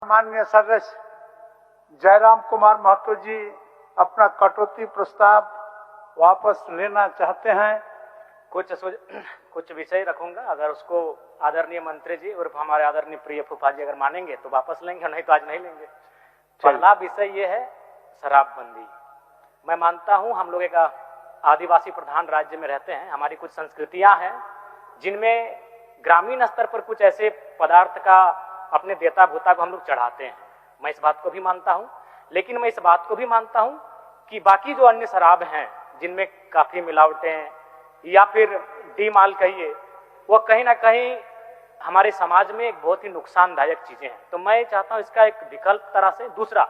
माननीय सदस्य जयराम कुमार महतो जी अपना कटौती प्रस्ताव वापस लेना चाहते हैं। कुछ विषय रखूंगा, अगर उसको आदरणीय मंत्री जी और हमारे आदरणीय प्रिय फूफा जी अगर मानेंगे तो वापस लेंगे, नहीं तो आज नहीं लेंगे। पहला विषय ये है शराबबंदी। मैं मानता हूं हम लोग एक आदिवासी प्रधान राज्य में रहते हैं, हमारी कुछ संस्कृतियां हैं जिनमें ग्रामीण स्तर पर कुछ ऐसे पदार्थ का अपने देता भूता को हम लोग चढ़ाते हैं। मैं इस बात को भी मानता हूं, लेकिन मैं इस बात को भी मानता हूं कि बाकी जो अन्य शराब हैं जिनमें काफी मिलावटें या फिर डी माल कहिए, वो कहीं ना कहीं हमारे समाज में एक बहुत ही नुकसानदायक चीजें हैं। तो मैं चाहता हूं इसका एक विकल्प तरह से। दूसरा,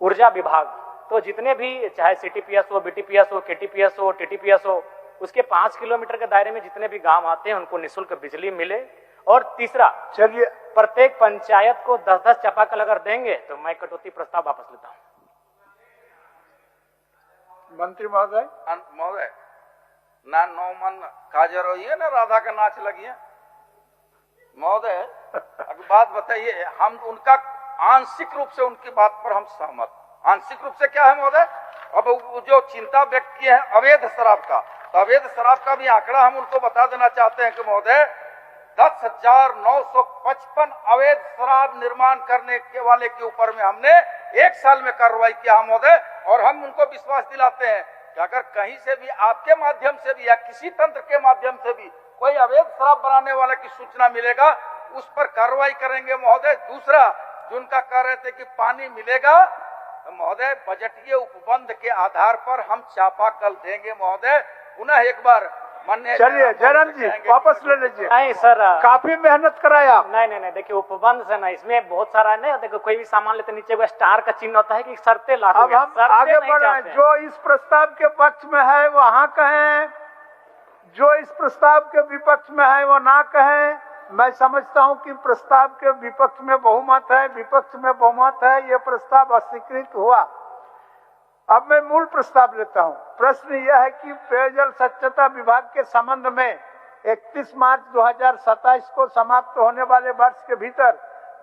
ऊर्जा विभाग तो जितने भी चाहे सीटीपीएस हो, बीटीपीएस हो, केटीपीएस हो, टीटीपीएस हो, उसके 5 किलोमीटर के दायरे में जितने भी गांव आते हैं उनको निःशुल्क बिजली मिले। और तीसरा, चलिए प्रत्येक पंचायत को 10-10 चापाकल अगर देंगे तो मैं कटौती प्रस्ताव वापस लेता हूं। मंत्री महोदय ना 9 मन काजर हो ना राधा का नाच लगी है महोदय। बात बताइए, हम उनका आंशिक रूप से उनकी बात पर हम सहमत। आंशिक रूप से क्या है महोदय? अब जो चिंता व्यक्त की है अवैध शराब का, तो अवैध शराब का भी आंकड़ा हम उनको बता देना चाहते हैं कि महोदय 10,955 अवैध शराब निर्माण करने के वाले के ऊपर में हमने 1 साल में कार्रवाई किया महोदय। और हम उनको विश्वास दिलाते हैं कि अगर कहीं से भी आपके माध्यम से भी या किसी तंत्र के माध्यम से भी कोई अवैध शराब बनाने वाले की सूचना मिलेगा उस पर कार्रवाई करेंगे महोदय। दूसरा, जो उनका कह रहे थे कि पानी मिलेगा, तो महोदय बजटीय उपबंध के आधार पर हम चापाकल देंगे महोदय। पुनः एक बार चलिए जयराम जी वापस ले लीजिए। नहीं सर, काफी मेहनत कराया। नहीं, देखिए उपबंध से ना, इसमें बहुत सारा नहीं। देखो कोई भी सामान लेते नीचे वो स्टार का चिन्ह होता है कि शर्तें लागू। अब हम आगे बढ़ रहे हैं। जो इस प्रस्ताव के पक्ष में है वो हाँ कहें, जो इस प्रस्ताव के विपक्ष में है वो ना कहें। मैं समझता हूं कि प्रस्ताव के विपक्ष में बहुमत है, विपक्ष में बहुमत है, ये प्रस्ताव अस्वीकृत हुआ। अब मैं मूल प्रस्ताव लेता हूं। प्रश्न यह है कि पेयजल स्वच्छता विभाग के संबंध में 31 मार्च 2027 को समाप्त होने वाले वर्ष के भीतर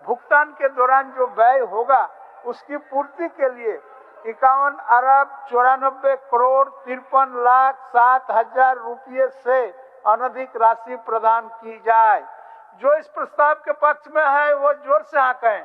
भुगतान के दौरान जो व्यय होगा उसकी पूर्ति के लिए 51 अरब 94 करोड़ 53,07,000 रुपये से अनधिक राशि प्रदान की जाए। जो इस प्रस्ताव के पक्ष में है वो जोर से हाँ कहें।